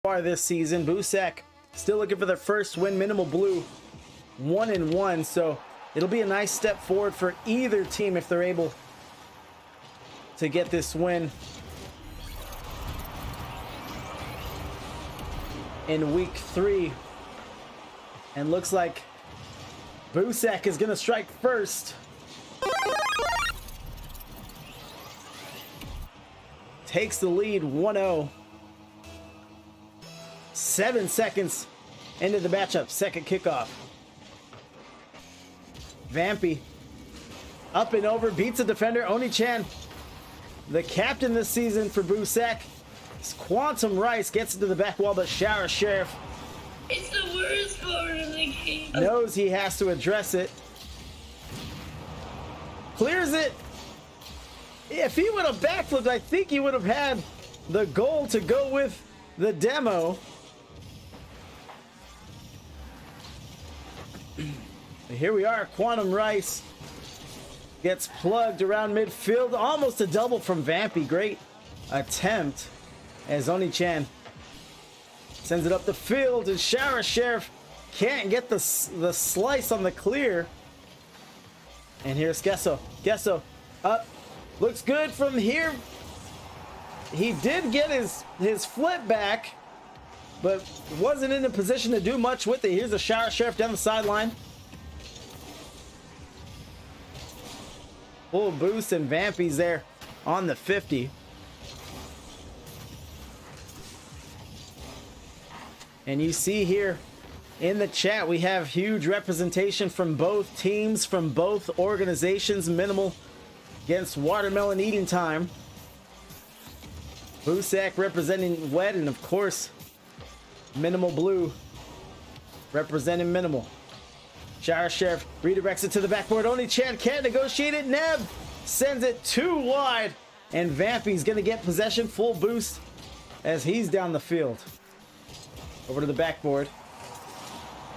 far this season. Boosak still looking for their first win. Minimal Blue 1-1, so it'll be a nice step forward for either team if they're able to get this win in week 3. And looks like Boosak is gonna strike first. Takes the lead 1-0. 7 seconds into the matchup. Second kickoff. Vampy up and over, beats a defender. Oni-chan, the captain this season for Boosak. Quantum Rice gets into the back wall, but Shower Sheriff, it's the worst part of the game, knows he has to address it. Clears it. If he would have backflipped, I think he would have had the goal to go with the demo. Here we are. Quantum Rice gets plugged around midfield. Almost a double from Vampy. Great attempt as Oni-chan sends it up the field, and Shower Sheriff can't get the slice on the clear. And here's Gesso. Gesso up. Looks good from here. He did get his flip back, but wasn't in a position to do much with it. Here's the Shower Sheriff down the sideline. Full boost, and Vampy's there on the 50. And you see here in the chat, we have huge representation from both teams, from both organizations. Minimal against Watermelon Eating Time. Boosak representing Wet, and of course, Minimal Blue representing Minimal. Shower Sheriff redirects it to the backboard. Oni-chan can't negotiate it. Neb sends it too wide, and Vampy's gonna get possession. Full boost as he's down the field. Over to the backboard.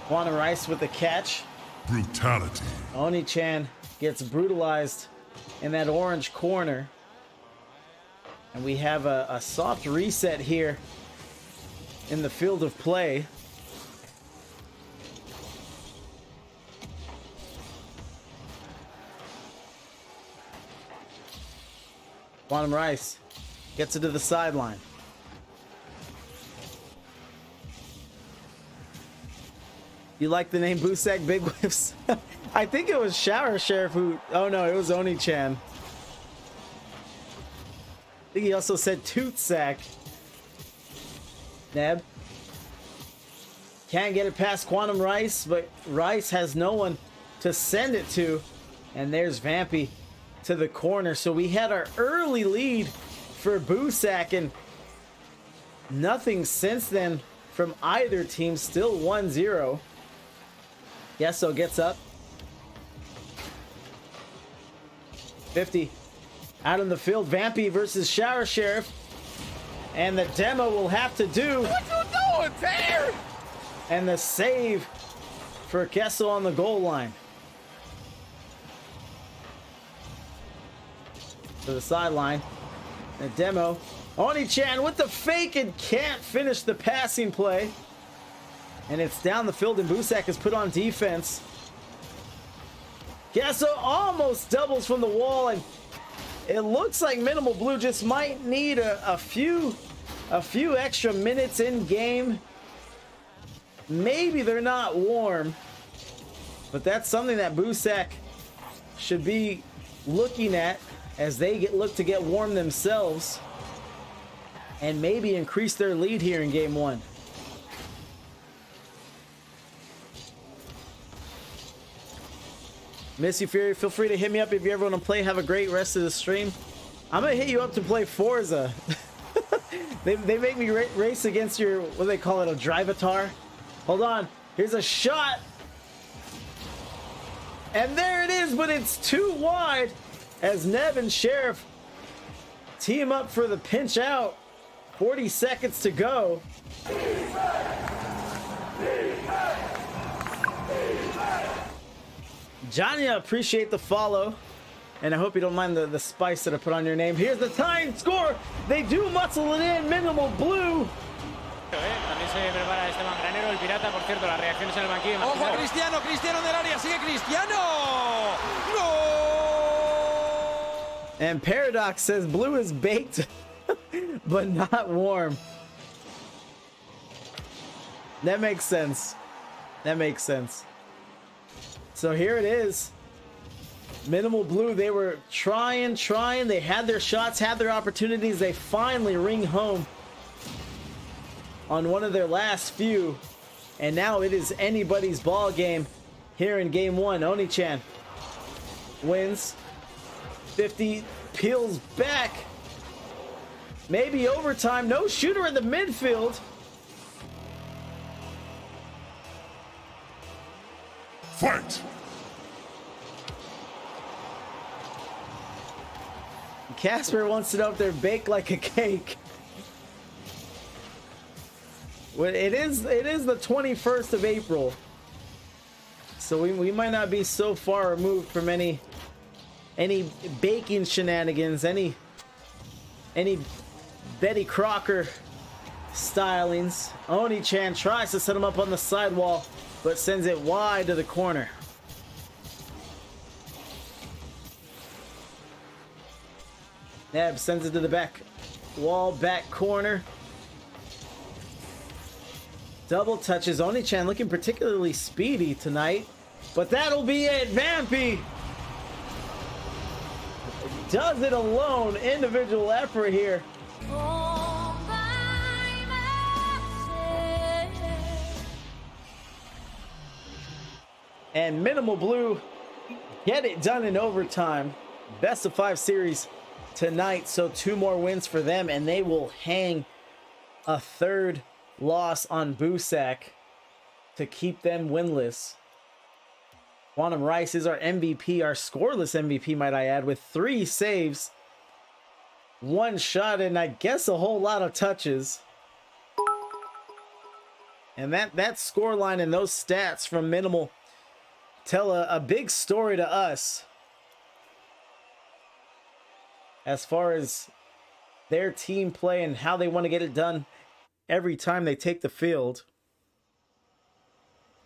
Quantum Rice with the catch. Brutality. Oni-chan gets brutalized in that orange corner. And we have a soft reset here in the field of play. Quantum Rice gets it to the sideline. You like the name Boosak Big Whips? I think it was Shower Sheriff who... Oh no, it was Oni-chan. I think he also said Toot Sack. Neb can't get it past Quantum Rice, but Rice has no one to send it to. And there's Vampy to the corner. So we had our early lead for Boosak, and nothing since then from either team. Still 1-0. Gesso gets up. 50 out in the field. Vampy versus Shower Sheriff, and the demo will have to do. What you doing, Tanner? And the save for Gesso on the goal line. To the sideline. The demo. Oni-chan with the fake and can't finish the passing play. And it's down the field, and Boosak is put on defense. Gesso almost doubles from the wall, and it looks like Minimal Blue just might need a few extra minutes in game. Maybe they're not warm, but that's something that Boosak should be looking at as they look to get warm themselves and maybe increase their lead here in game 1. Miss you, Fury. Feel free to hit me up if you ever want to play. Have a great rest of the stream. I'm gonna hit you up to play Forza. they make me race against your, what do they call it, a drive-atar? Hold on. Here's a shot. And there it is, but it's too wide as Neb and Sheriff team up for the pinch out. 40 seconds to go. Johnny, I appreciate the follow, and I hope you don't mind the spice that I put on your name. Here's the tying score. They do muscle it in. Minimal Blue También se prepara Esteban Granero, el pirata. Por cierto, las reacciones en el banquillo. Ojo a Cristiano, Cristiano del área, sigue Cristiano. ¡Gol! And Paradox says blue is baked, but not warm. That makes sense. That makes sense. So here it is. Minimal Blue, they were trying. They had their shots, had their opportunities. They finally ring home on one of their last few. And now it is anybody's ball game here in game one. Oni-chan wins. 50, peels back. Maybe overtime. No shooter in the midfield. Fight! Casper wants to know if they're baked like a cake. Well, it is the 21st of April. So we might not be so far removed from any baking shenanigans, any Betty Crocker stylings. Oni-chan tries to set him up on the sidewall, but sends it wide to the corner. Neb sends it to the back wall, back corner. Double touches. Oni-chan looking particularly speedy tonight, but that'll be it. Vampy does it alone. Individual effort here. And Minimal Blue get it done in overtime. Best of 5 series tonight, so 2 more wins for them, and they will hang a 3rd loss on Boosak to keep them winless. Quantum Rice is our MVP, our scoreless MVP, might I add, with 3 saves, 1 shot, and I guess a whole lot of touches. And that scoreline and those stats from Minimal tell a big story to us as far as their team play and how they want to get it done every time they take the field.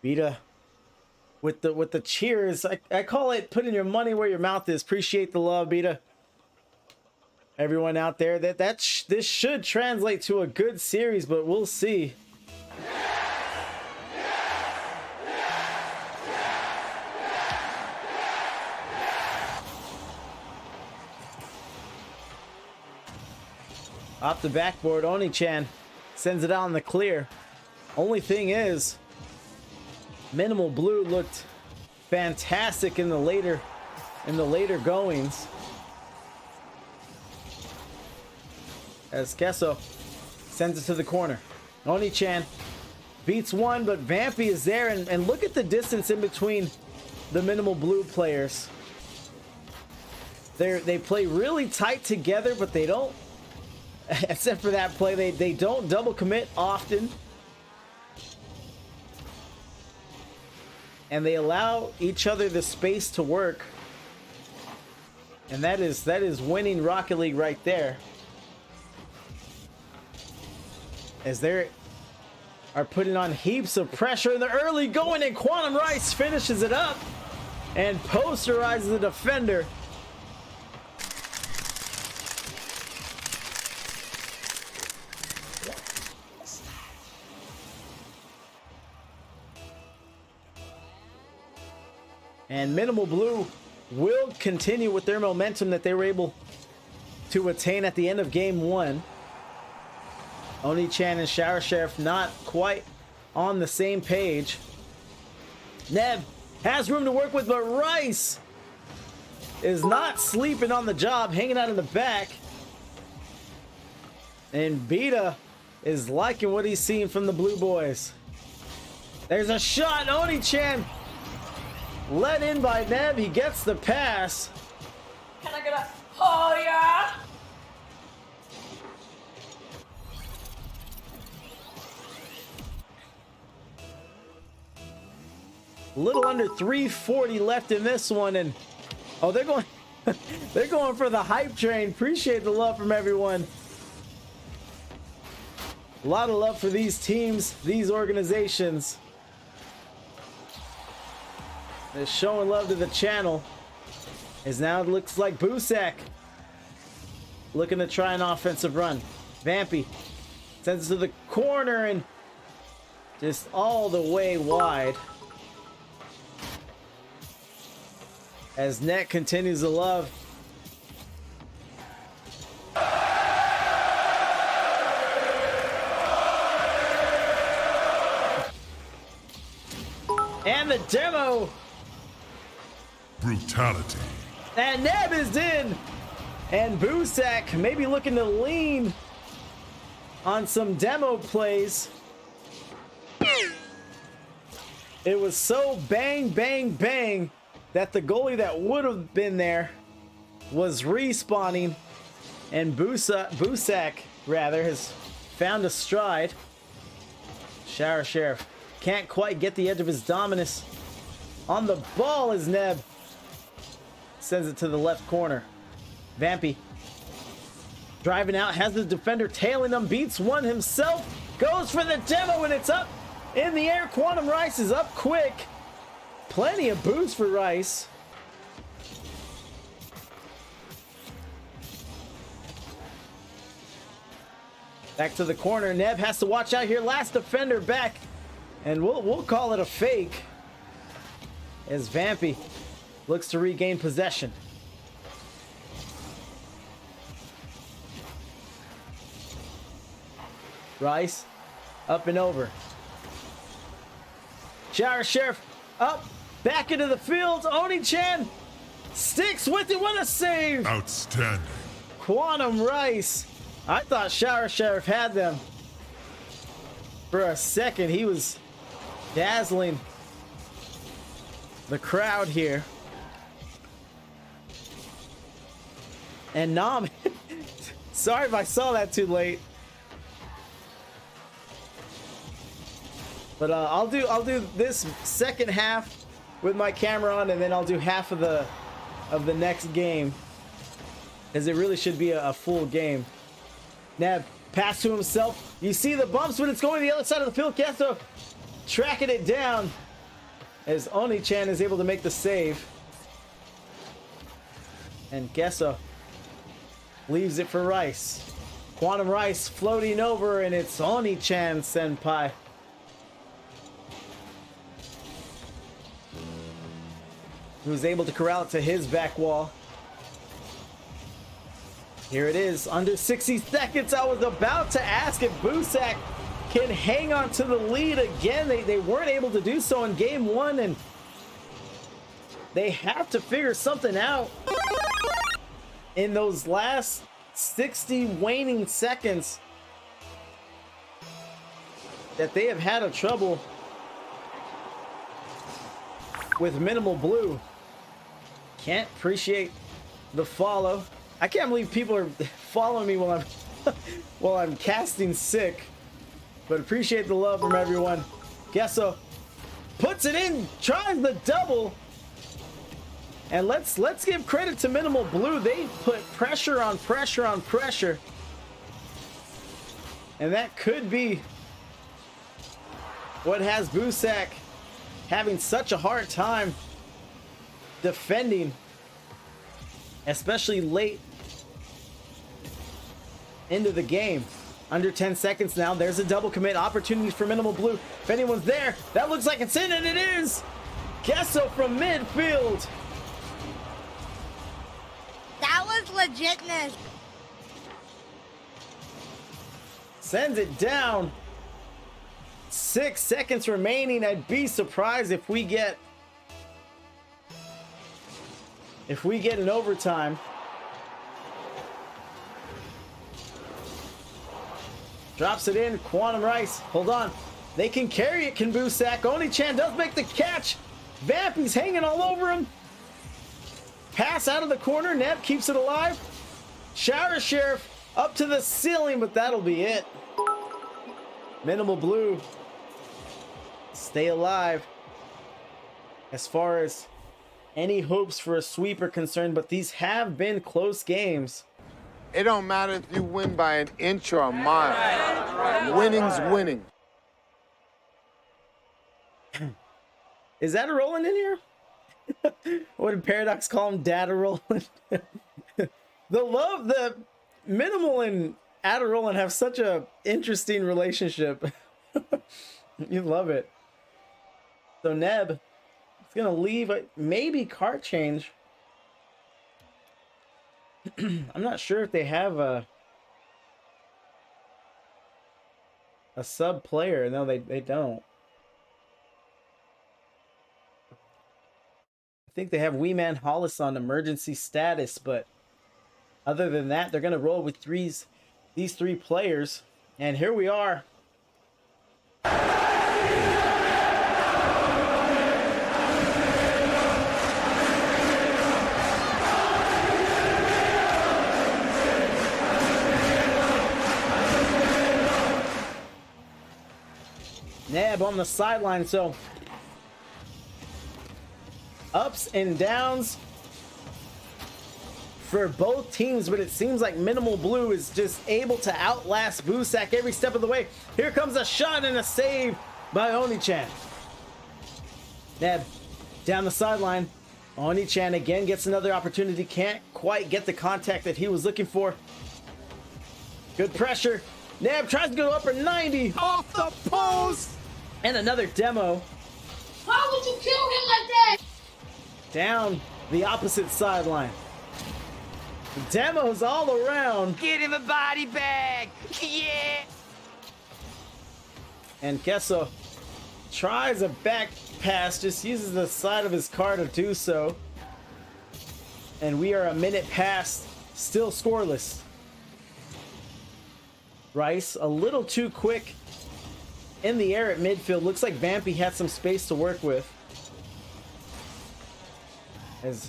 Vita with the cheers. I call it putting your money where your mouth is. Appreciate the love, Vita. Everyone out there, this should translate to a good series, but we'll see. Off the backboard, Oni-chan sends it out in the clear. Only thing is, Minimal Blue looked fantastic in the later goings. As Kesso sends it to the corner. Oni-chan beats one, but Vampy is there, and look at the distance in between the Minimal Blue players. They play really tight together, but they don't, except for that play, they don't double commit often. And they allow each other the space to work. And that is winning Rocket League right there. As they are putting on heaps of pressure in the early going, and Quantum Rice finishes it up and posterizes the defender. And Minimal Blue will continue with their momentum that they were able to attain at the end of game one. Oni-chan and Shower Sheriff not quite on the same page. Neb has room to work with, but Rice is not sleeping on the job, hanging out in the back. And Beta is liking what he's seeing from the Blue Boys. There's a shot. Oni-chan let in by Neb. He gets the pass. Can I get a oh yeah? A little under 340 left in this one, and oh, they're going they're going for the hype train. Appreciate the love from everyone. A lot of love for these teams, these organizations. They're showing love to the channel. As now it looks like Boosak looking to try an offensive run. Vampy sends it to the corner and just all the way wide. As Net continues to love. And the demo. Brutality. And Neb is in. And Boosak maybe looking to lean on some demo plays. It was so bang, bang, bang that the goalie that would have been there was respawning. And Boosak rather has found a stride. Shower Sheriff can't quite get the edge of his dominance on the ball as Neb sends it to the left corner. Vampy driving out, has the defender tailing him, beats one himself, goes for the demo, and it's up in the air. Quantum Rice is up quick. Plenty of boost for Rice. Back to the corner. Neb has to watch out here. Last defender back. And we'll call it a fake as Vampy looks to regain possession. Rice up and over. Shower Sheriff up, back into the field. Oni-chan sticks with it. What a save! Outstanding. Quantum Rice. I thought Shower Sheriff had them. For a second, he was dazzling the crowd here. And Nam, sorry if I saw that too late. But I'll do this second half with my camera on, and then I'll do half of the next game, as it really should be a full game. Neb pass to himself. You see the bumps when it's going to the other side of the field. Kesto tracking it down as Oni-chan is able to make the save. And Gesso leaves it for Rice. Quantum Rice floating over, and it's Oni-chan senpai. Who's able to corral it to his back wall. Here it is, under 60 seconds. I was about to ask if Boosak can hang on to the lead again. They weren't able to do so in game one, and they have to figure something out in those last 60 waning seconds that they have had a trouble with Minimal Blue. Can't appreciate the follow. I can't believe people are following me while I'm casting sick. But appreciate the love from everyone. Gesso puts it in, tries the double. And let's give credit to Minimal Blue. They put pressure on pressure on pressure. And that could be what has Boosak having such a hard time defending, especially late into the game. Under 10 seconds now. There's a double commit. Opportunities for Minimal Blue. If anyone's there, that looks like it's in, and it is. Gesso from midfield. That was legitness. Sends it down. 6 seconds remaining. I'd be surprised if we get an overtime. Drops it in. Quantum Rice. Hold on. They can carry it, can Boosak. Oni-chan does make the catch. Vampy's hanging all over him. Pass out of the corner. Neb keeps it alive. Shower Sheriff up to the ceiling, but that'll be it. Minimal Blue stay alive as far as any hopes for a sweep are concerned, but these have been close games. It don't matter if you win by an inch or a mile. Winning's winning. Is that a rolling in here? What did Paradox call him? Data-rolling? The Minimal and Adderolling have such a interesting relationship. You love it. So Neb is gonna leave maybe card change. I'm not sure if they have a sub player. No, they don't. I think they have Wee Man Hollis on emergency status, but other than that, they're gonna roll with these three players. And here we are. Neb on the sideline, so ups and downs for both teams, but it seems like Minimal Blue is just able to outlast Boosak every step of the way. Here comes a shot and a save by Oni-chan. Neb down the sideline. Oni-chan again gets another opportunity. Can't quite get the contact that he was looking for. Good pressure. Neb tries to go upper 90. Off the post! And another demo. Why would you kill him like that? Down the opposite sideline. Demos all around. Get him a body bag. Yeah. And Kesso tries a back pass, just uses the side of his car to do so. And we are a minute past, still scoreless. Rice, a little too quick in the air at midfield. Looks like Vampy had some space to work with, as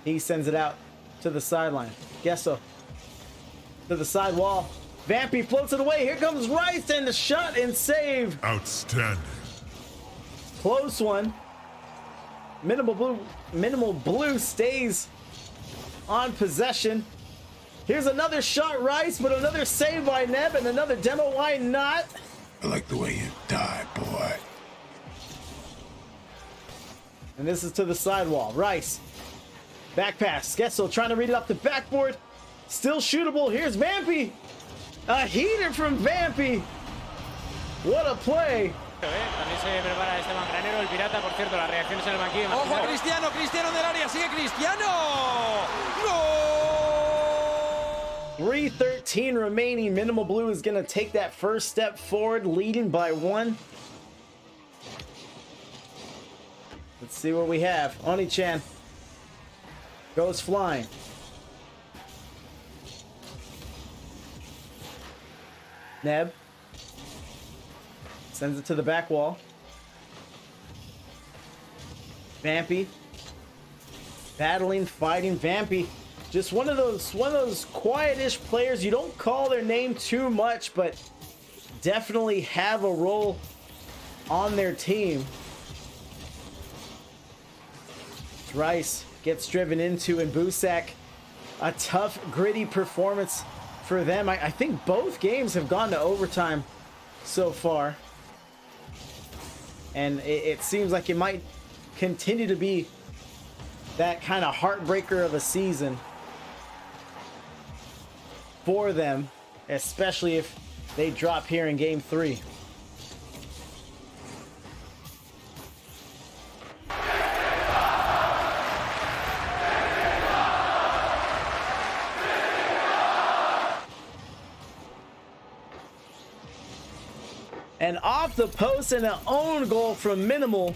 he sends it out to the sideline. Gesso to the side wall. Vampy floats it away. Here comes Rice, and the shot and save. Outstanding. Close one. Minimal Blue stays on possession. Here's another shot, Rice, but another save by Neb, and another demo. Why not? I like the way you die, boy. And this is to the sidewall. Rice. Back pass. Skessel trying to read it off the backboard. Still shootable. Here's Vampy. A heater from Vampy. What a play. También se prepara Esteban Granero, el pirata, por cierto, las reacciones en el banquillo. Ojo a Cristiano, Cristiano en el área, sigue Cristiano. ¡Gol! 3:13 remaining. Minimal Blue is going to take that first step forward, leading by 1. Let's see what we have. Oni-chan goes flying. Neb sends it to the back wall. Vampy battling, fighting. Vampy, just one of those quietish players. You don't call their name too much, but definitely have a role on their team. Rice gets driven into, and Boosak, a tough, gritty performance for them. I think both games have gone to overtime so far, and it seems like it might continue to be that kind of heartbreaker of a season for them, especially if they drop here in game 3. And off the post, and an own goal from Minimal.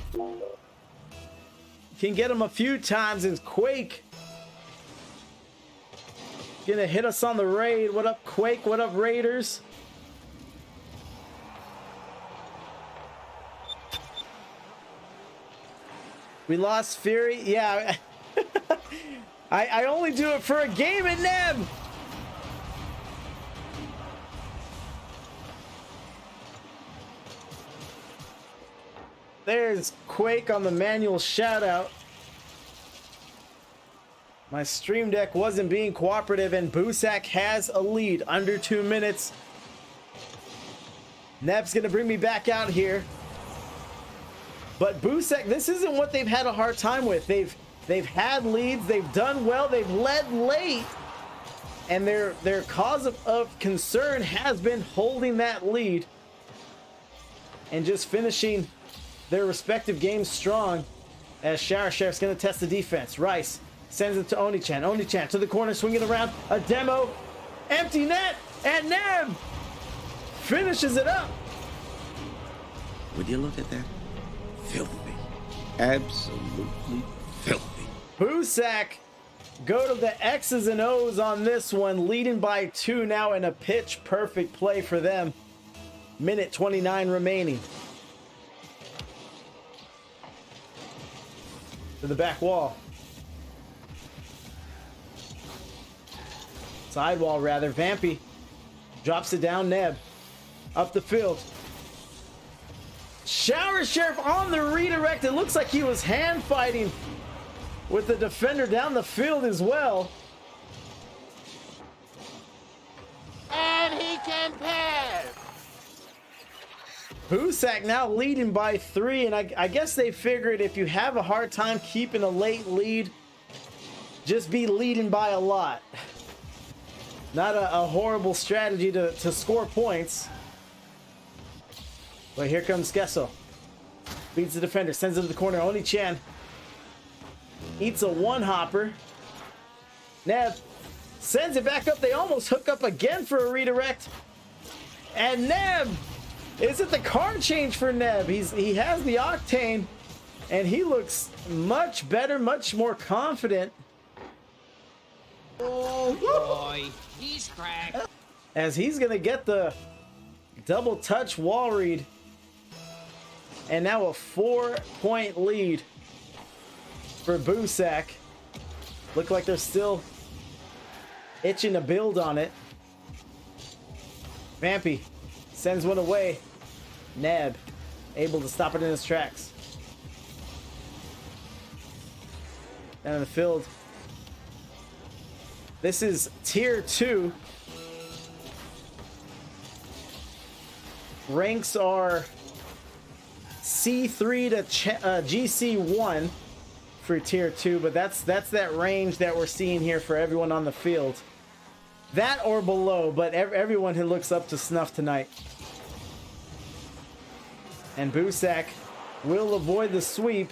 Can get him a few times. As Quake gonna hit us on the raid. What up, Quake? What up, Raiders? We lost Fury. Yeah. I only do it for a game at Neb. There's Quake on the manual shout out. My stream deck wasn't being cooperative, and Boosak has a lead under 2 minutes. Neb's gonna bring me back out here. But Boosak, this isn't what they've had a hard time with. They've had leads, they've done well, they've led late, and their cause of concern has been holding that lead and just finishing their respective games strong. As Shower Sheriff's gonna test the defense. Rice sends it to Oni-chan. Oni-chan to the corner, swinging around. A demo. Empty net. And Neb finishes it up. Would you look at that? Filthy. Absolutely filthy. Boosak go to the X's and O's on this one, leading by 2 now in a pitch perfect play for them. Minute 29 remaining. To the back wall. Sidewall, rather. Vampy drops it down. Neb up the field. Shower Sheriff on the redirect. It looks like he was hand fighting with the defender down the field as well. And he can pass. Boosak now leading by 3, and I guess they figured if you have a hard time keeping a late lead, just be leading by a lot. Not a horrible strategy to score points. But here comes Gesso. Beats the defender, sends it to the corner. Oni-chan eats a one-hopper. Neb sends it back up. They almost hook up again for a redirect. And Neb, is it the card change for Neb? He has the Octane, and he looks much better, much more confident. Oh boy, he's cracked. As he's gonna get the double touch wall read. And now a 4-point lead for Boosak. Look like they're still itching to build on it. Vampy sends one away. Neb able to stop it in his tracks. Down in the field. This is tier 2. Ranks are C3 to GC1 for tier 2, but that's that range that we're seeing here for everyone on the field. That or below, but everyone who looks up to snuff tonight. And Boosak will avoid the sweep.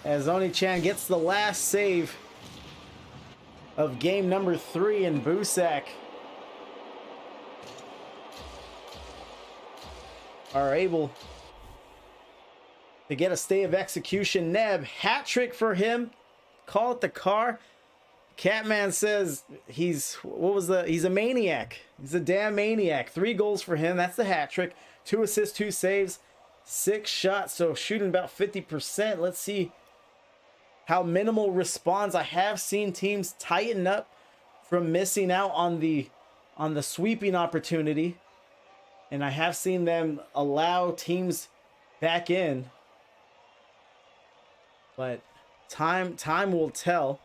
As Oni-chan gets the last save of game number 3, and Boosak are able to get a stay of execution. Neb, hat trick for him. Call it the car. Catman says he's a maniac. He's a damn maniac. 3 goals for him. That's the hat trick. 2 assists, 2 saves, 6 shots. So shooting about 50%. Let's see how minimal responds. I have seen teams tighten up from missing out on the sweeping opportunity, and I have seen them allow teams back in. But time will tell,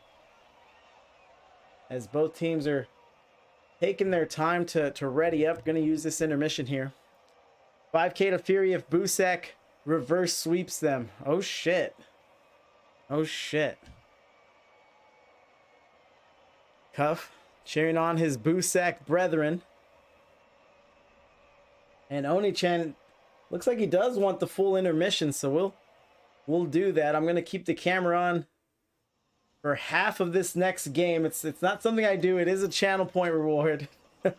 as both teams are taking their time to ready up. Going to use this intermission here. 5K to Fury if Boosak reverse sweeps them. Oh shit. Oh shit. Cuff cheering on his Boosak brethren. And Oni-chan looks like he does want the full intermission, so we'll do that. I'm gonna keep the camera on for half of this next game. It's not something I do. It is a channel point reward. It's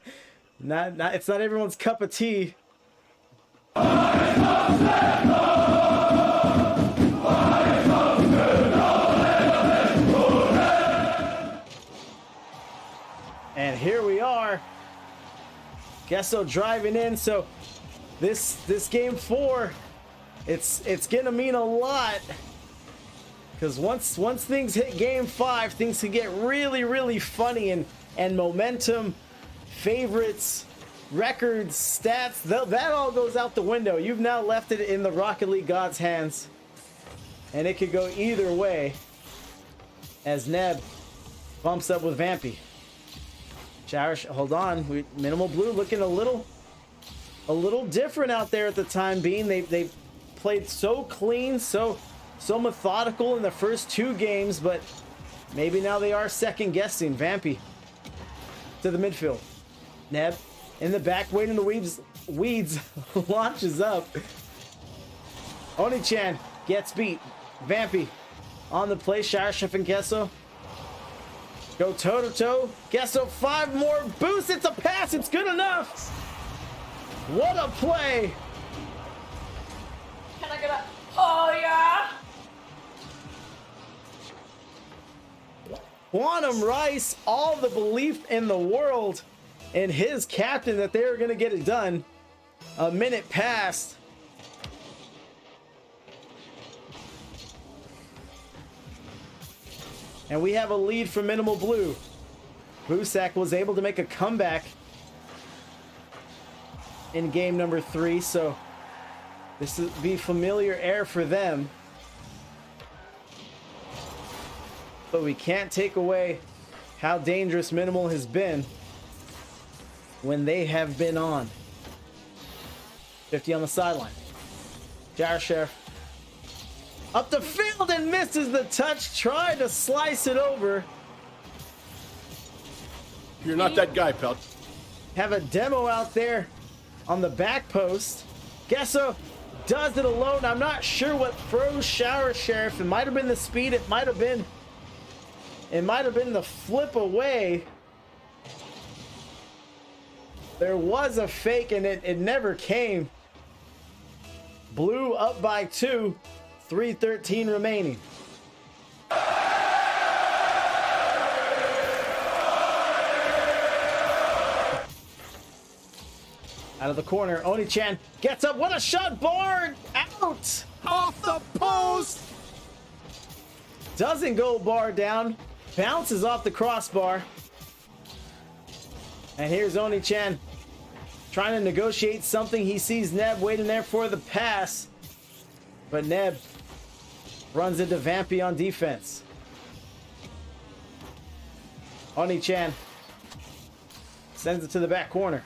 not everyone's cup of tea. And here we are. Gesso driving in. So this game 4, it's gonna mean a lot, because once things hit game 5, things can get really funny, and momentum, favorites, records, stats, that all goes out the window. You've now left it in the Rocket League gods' hands. And it could go either way as Neb bumps up with Vampy. Hold on. Minimal Blue looking a little different out there at the time being. They played so clean, so methodical in the first 2 games, but maybe now they are second guessing. Vampy to the midfield. Neb in the back, waiting the weeds launches up. Oni-chan gets beat. Vampy on the play. Shower Chef and Gesso go toe-to-toe. Gesso, 5 more boosts. It's a pass. It's good enough. What a play. Can I get a... Oh, yeah. Quantum Rice, all the belief in the world in his captain that they were going to get it done. A minute passed. And we have a lead for Minimal Blue. Boosak was able to make a comeback in game number 3, so this will be familiar air for them. But we can't take away how dangerous Minimal has been when they have been on. 50 on the sideline. Jar Sheriff up the field and misses the touch. Tried to slice it over. You're not that guy, pal. Have a demo out there on the back post. Gesso does it alone. I'm not sure what froze Shower Sheriff. It might have been the speed. It might have been the flip away. There was a fake and it never came. Blue up by 2. 3:13 remaining. Out of the corner, Oni-chan gets up. What a shot! Barred out! Off the post! Doesn't go bar down. Bounces off the crossbar. And here's Oni-chan trying to negotiate something. He sees Neb waiting there for the pass. But Neb runs into Vampy on defense. Oni-chan sends it to the back corner.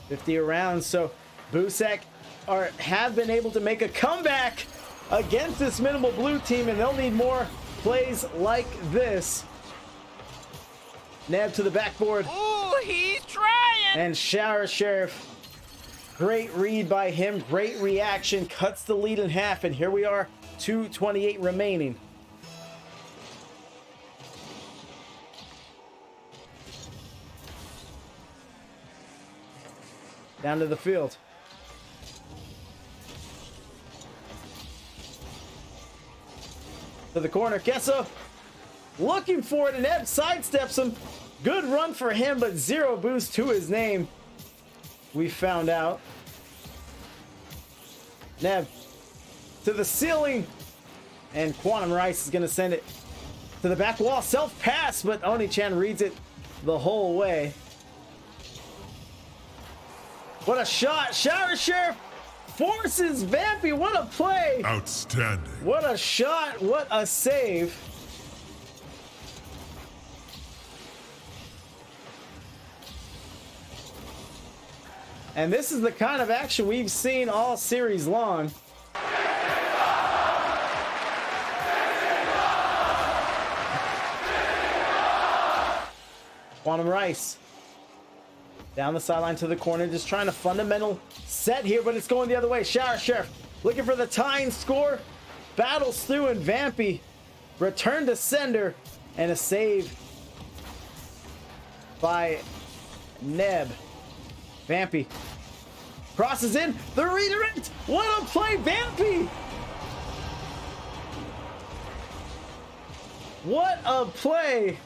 50 around, so Boosak have been able to make a comeback against this Minimal Blue team, and they'll need more plays like this. Neb to the backboard. Ooh, he's trying! And Shower Sheriff, great read by him, great reaction, cuts the lead in half, and here we are, 2:28 remaining. Down to the field. To the corner, Gesso looking for it, and Ed sidesteps him. Good run for him, but 0 boost to his name. We found out. Neb to the ceiling, and Quantum Rice is going to send it to the back wall. Self pass, but Oni-chan reads it the whole way. What a shot! Shower Sheriff forces Vampy. What a play! Outstanding. What a shot! What a save! And this is the kind of action we've seen all series long. Quantum Rice down the sideline to the corner, just trying to fundamental set here, but it's going the other way. Shower Sheriff looking for the tying score, battles through, and Vampy return to sender, and a save by Neb. Vampy crosses in, the redirect. What a play, Vampy! What a play!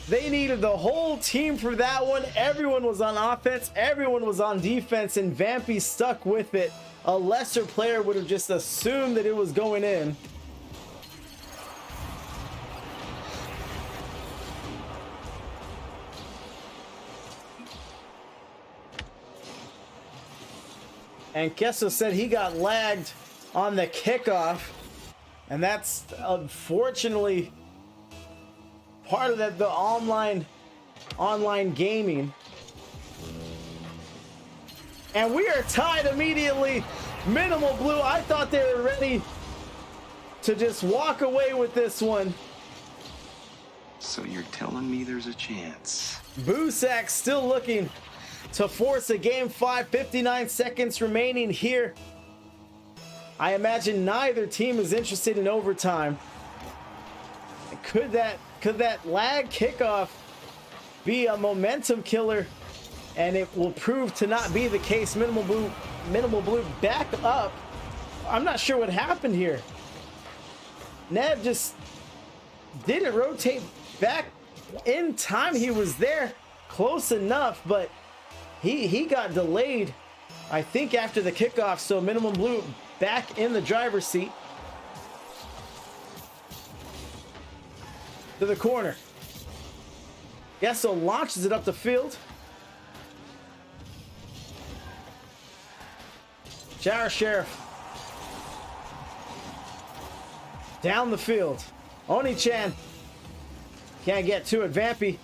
They needed the whole team for that one. Everyone was on offense, everyone was on defense, and Vampy stuck with it. A lesser player would have just assumed that it was going in. And Kesso said he got lagged on the kickoff. And that's unfortunately part of the online gaming. And we are tied immediately. Minimal Blue, I thought they were ready to just walk away with this one. So you're telling me there's a chance? Boosak still looking to force a game 5, 59 seconds remaining here. I imagine neither team is interested in overtime. Could that lag kickoff be a momentum killer? And it will prove to not be the case. Minimal Blue back up. I'm not sure what happened here. Neb just didn't rotate back in time. He was there close enough, but he got delayed, I think, after the kickoff. So Minimal Blue back in the driver's seat. To the corner. Gesso launches it up the field. Shower Sheriff down the field. Oni-chan can't get to it. Vampy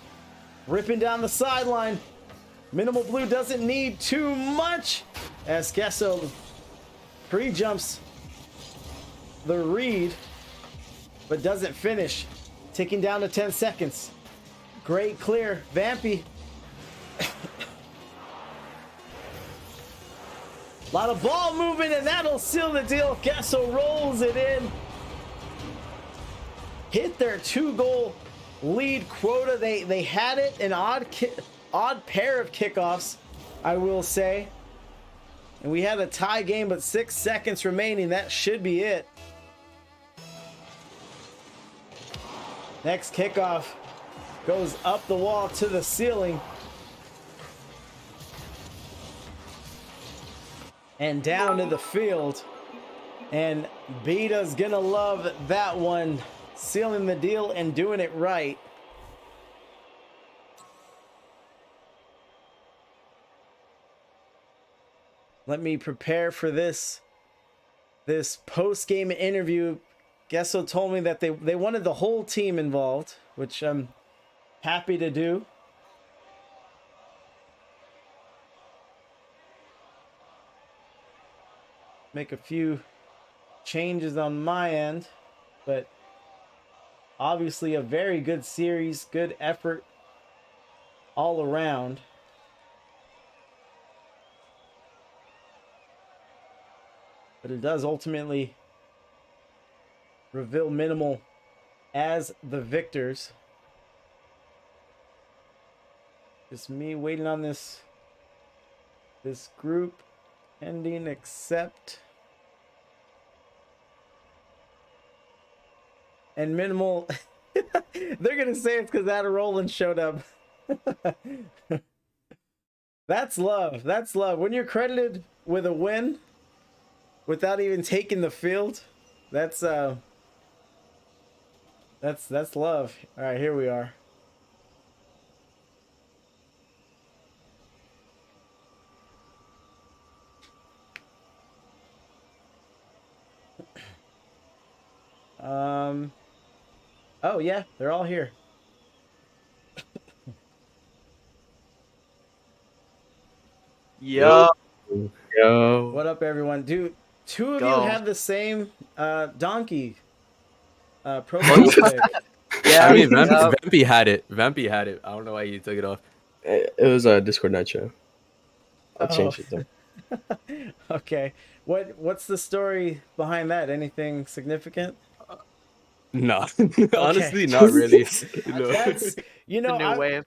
ripping down the sideline. Minimal Blue doesn't need too much as Gesso pre-jumps the read, but doesn't finish. Ticking down to 10 seconds. Great clear. Vampy. A lot of ball movement, and that'll seal the deal. Gesso rolls it in. Hit their 2-goal lead quota. They had it, an odd pair of kickoffs, I will say. And we had a tie game, but 6 seconds remaining. That should be it. Next kickoff goes up the wall to the ceiling. And down to the field. And Beta's gonna love that one. Sealing the deal and doing it right. Let me prepare for this post-game interview. Gesso told me that they wanted the whole team involved, which I'm happy to do. Make a few changes on my end, but obviously a very good series, good effort all around. But it does ultimately reveal Minimal as the victors. Just me waiting on this group ending, accept. And Minimal, they're gonna say it's because Adam Roland showed up. That's love. That's love. When you're credited with a win without even taking the field, that's love. All right, here we are. Oh yeah, they're all here. Yo. What up, everyone? Dude, two of you have the same donkey profile pic. Yeah, I mean, Vampy had it. Vampy had it. I don't know why you took it off. It was a Discord night show. I'll change it though. Okay. What's the story behind that? Anything significant? No, honestly, not really. That's, you know, The new wave.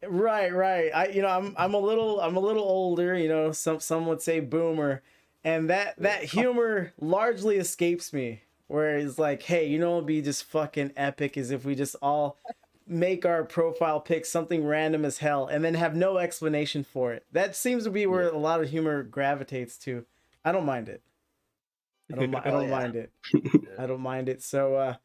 Right. I'm a little older. Some would say boomer, and that humor largely escapes me. Where it's like, hey, it'd be just fucking epic is if we just all make our profile pic something random as hell and then have no explanation for it. That seems to be where a lot of humor gravitates to. I don't mind it. I don't mind it. I don't mind it. So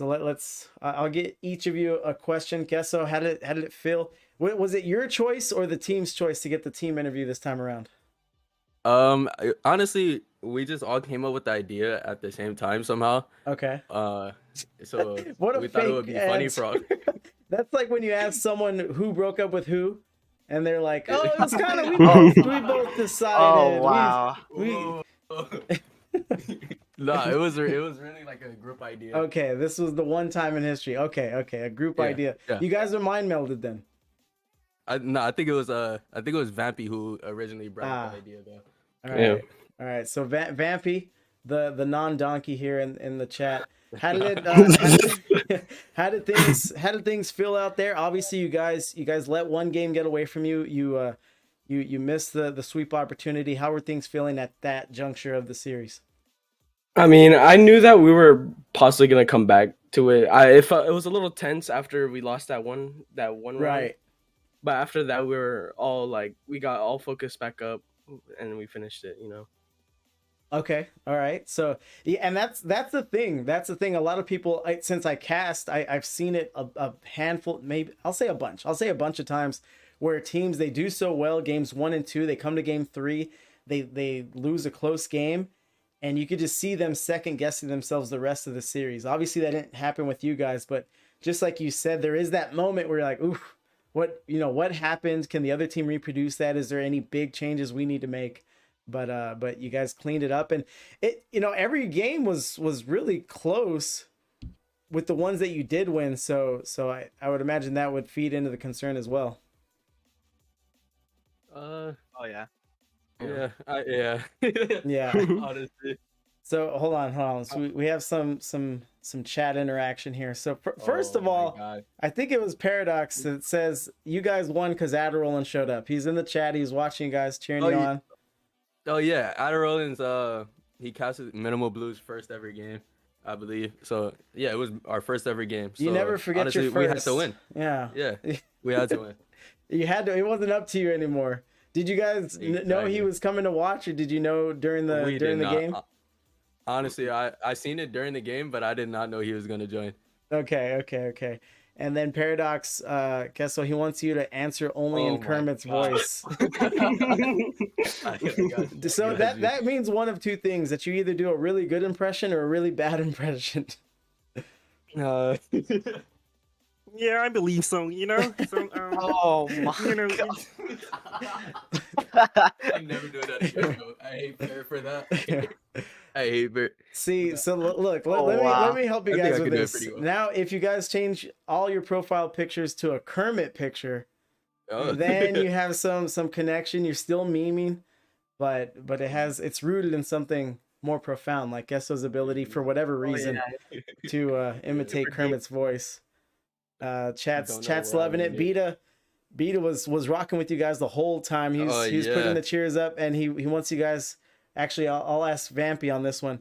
let's. I'll get each of you a question. Gesso, how did it feel? Was it your choice or the team's choice to get the team interview this time around? Honestly, we just all came up with the idea at the same time somehow. Okay. So What a we thought it would fake be funny answer. for. That's like when you ask someone who broke up with who, and they're like, "Oh, it was kind of we both decided." Oh wow. We No, it was really like a group idea. Okay, this was the one time in history. Okay, a group idea. Yeah. You guys are mind melded then. No, I think it was Vampy who originally brought up the idea though. All right. So Vampy, the non-donkey here in the chat. How did it how did things feel out there? Obviously, you guys let one game get away from you. You missed the sweep opportunity. How were things feeling at that juncture of the series? I mean, I knew that we were possibly gonna come back to it. It was a little tense after we lost that one round. Right. But after that, we got all focused back up, and we finished it. Okay. All right. So yeah, and that's the thing. That's the thing. A lot of people, since I cast, I've seen it a handful, maybe I'll say a bunch of times where teams, they do so well games 1 and 2, they come to game 3, they lose a close game, and you could just see them second guessing themselves the rest of the series. Obviously that didn't happen with you guys, but just like you said, there is that moment where you're like, oof, what happened? Can the other team reproduce that? Is there any big changes we need to make? But you guys cleaned it up, and every game was really close with the ones that you did win. So I would imagine that would feed into the concern as well. Oh yeah. Yeah. Yeah. Honestly. So hold on. So we have some chat interaction here. So first of all, I think it was Paradox that says you guys won because Adderall showed up. He's in the chat. He's watching you guys, cheering you on. Oh yeah, Adderall he casted Minimal Blues first ever game, I believe. So yeah, it was our first ever game. So, you never forget honestly, your first. We had to win. Yeah, we had to win. You had to. It wasn't up to you anymore. Did you guys know he was coming to watch, or did you know during the game? Honestly, I seen it during the game, but I did not know he was gonna join. Okay. And then Paradox, Kessel, he wants you to answer only in Kermit's voice. So that means one of two things: that you either do a really good impression or a really bad impression. Yeah, I believe so. So, oh my God. I'm never doing that again. I hate Bear for that. I hate Bear. See, so look, let me help you guys with this. Well. Now, if you guys change all your profile pictures to a Kermit picture, then you have some connection. You're still memeing, but it's rooted in something more profound, like Gesso's ability for whatever reason to imitate Kermit's voice. Chat's loving it. Beta was rocking with you guys the whole time. He was putting the cheers up, and he wants you guys. Actually, I'll ask Vampy on this one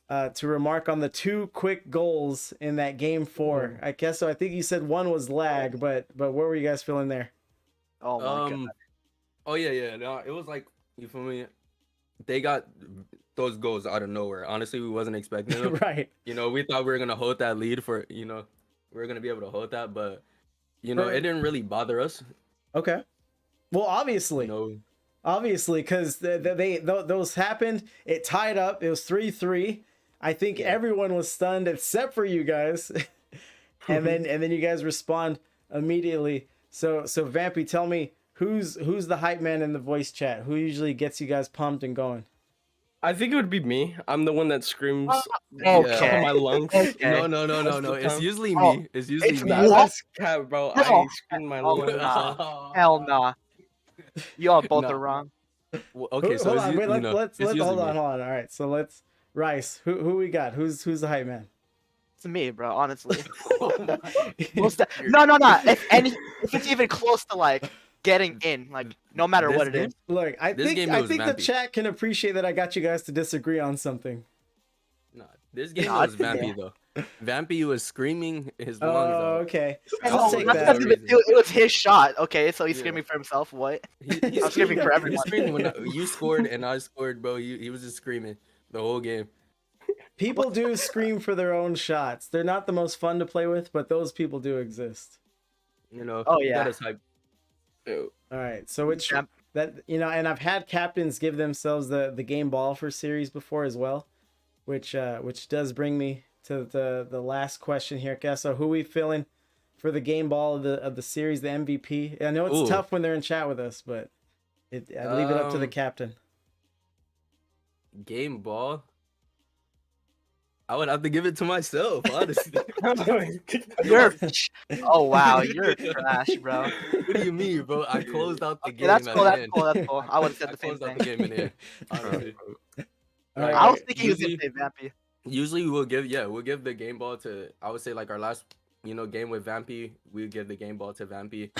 to remark on the 2 quick goals in that game 4. I guess so. I think you said one was lag, but what were you guys feeling there? Oh my God. Oh yeah. No, it was like, you feel me? They got those goals out of nowhere. Honestly, we wasn't expecting them. Right. We thought we were gonna hold that lead for we were gonna be able to hold that, but it didn't really bother us. Okay. Well, obviously. Obviously, because those happened. It tied up. It was 3-3. I think everyone was stunned except for you guys, and then you guys respond immediately. So Vampy, tell me who's the hype man in the voice chat? Who usually gets you guys pumped and going? I think it would be me. I'm the one that screams top of my lungs. Okay. No. It's usually me. It's usually me. That's cat, bro. I scream my lungs. Hell nah. You all both are wrong. Well, okay, so let's hold on. All right, so let's Rice. Who we got? Who's the hype man? It's me, bro. Honestly. No. If it's even close to like getting in, like no matter what it is. Look, I think the chat can appreciate that I got you guys to disagree on something. No, this game was Vampy though. Vampy was screaming his lungs out. Oh, okay. I'll take that. It was his shot. Okay, so he's screaming for himself. What? I'm screaming for everyone. Screaming when you scored and I scored, bro. He was just screaming the whole game. People do scream for their own shots. They're not the most fun to play with, but those people do exist. Oh yeah. That is hype. All right. So which that, you know, and I've had captains give themselves the game ball for series before as well, which does bring me to the last question here, Kessa. Who we feeling for the game ball of the series, the MVP? I know it's tough when they're in chat with us, but I leave it up to the captain. Game ball. I would have to give it to myself, honestly. Oh wow, you're trash, bro. What do you mean, bro? I closed out the game. That's at cool. the That's end. cool. That's cool. I would have said the same closed out thing. the game in here. Honestly. I was thinking he was gonna say Vampy. Usually we'll give the game ball to, I would say, like our last game with Vampy, we give the game ball to Vampy.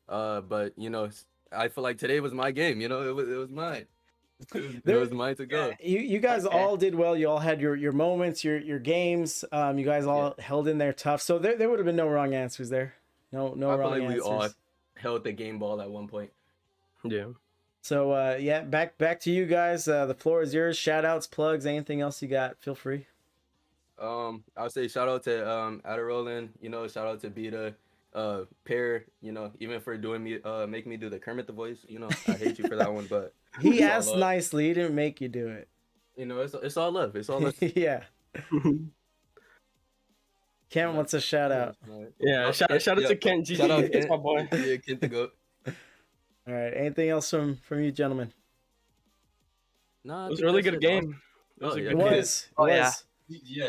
But I feel like today was my game. It was mine. It was mine to go. You guys all did well. You all had your moments, your games. You guys all held in there tough. So there would have been no wrong answers there. No wrong answers. We all held the game ball at one point. Yeah. So back to you guys. The floor is yours. Shout outs, plugs, anything else you got, feel free. I'll say shout out to Adderolin, shout out to Beta, Pear, even for doing making me do the Kermit the voice. I hate you for that one, but he asked nicely. He didn't make you do it. It's all love. It's all love. Yeah. Kent wants a shout out. Yeah, shout out to Kent. Shout out, It's my boy. Yeah, Kent to go. All right. Anything else from you gentlemen? No, it was a really good game. It was. Yeah,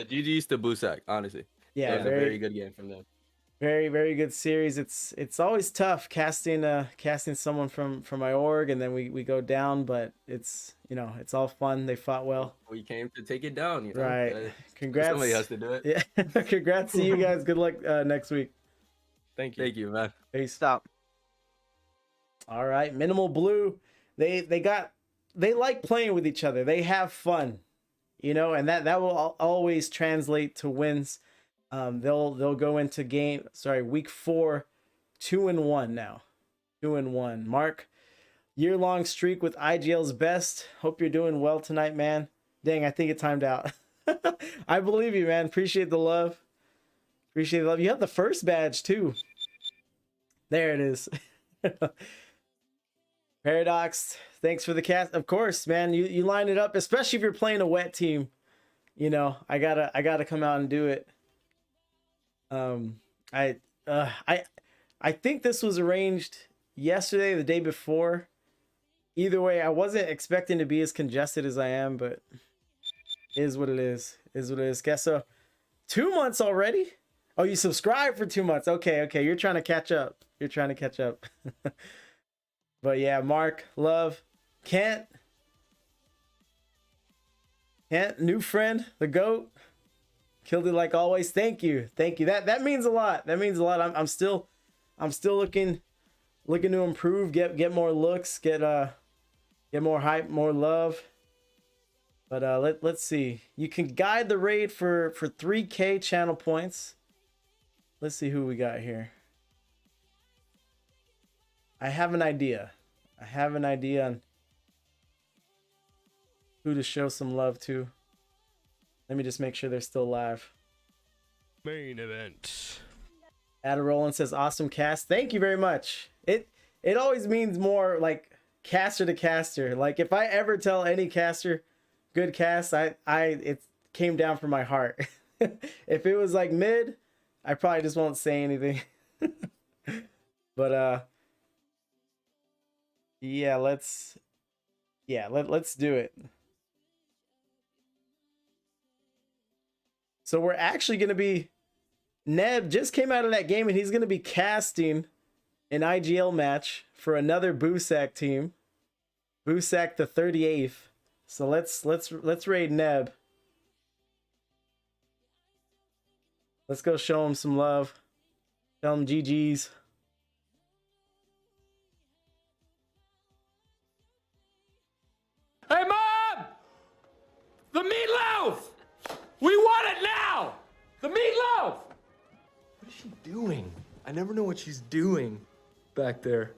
GG's to Boosak, honestly. Yeah, it was a very good game from them. Very, very good series. It's always tough casting someone from my org, and then we go down, but it's it's all fun. They fought well. We came to take it down, Right. Congrats. Somebody has to do it. Yeah. Congrats to you guys. Good luck next week. Thank you. Thank you, man. Peace. Stop. All right, Minimal Blue. They like playing with each other. They have fun, and that will always translate to wins. They'll go into week 4, 2-1 now. 2-1. Mark, year-long streak with IGL's best. Hope you're doing well tonight, man. Dang, I think it timed out. I believe you, man. Appreciate the love. Appreciate the love. You have the first badge too. There it is. Paradox, thanks for the cast. Of course, man. You line it up, especially if you're playing a wet team. I gotta come out and do it. I think this was arranged yesterday, the day before. Either way, I wasn't expecting to be as congested as I am, but it is what it is. Is what it is. Guess so. 2 months already? Oh, you subscribed for 2 months. Okay. You're trying to catch up. But yeah, Mark, love, Kent, new friend, the GOAT. Killed it like always. Thank you. That means a lot. I'm still looking to improve, get more looks, get more hype, more love. But let's see. You can guide the raid for 3K channel points. Let's see who we got here. I have an idea on who to show some love to. Let me just make sure they're still live. Main event. Adderolin says, awesome cast. Thank you very much. It always means more like caster to caster. Like if I ever tell any caster good cast, it came down from my heart. If it was like mid, I probably just won't say anything. But yeah, let's do it. So we're actually going to be, Neb just came out of that game and he's going to be casting an IGL match for another Boosak team. Boosak the 38th. So let's raid Neb. Let's go show him some love. Tell him GG's. Hey, Mom! The meatloaf! We want it now! The meatloaf! What is she doing? I never know what she's doing back there.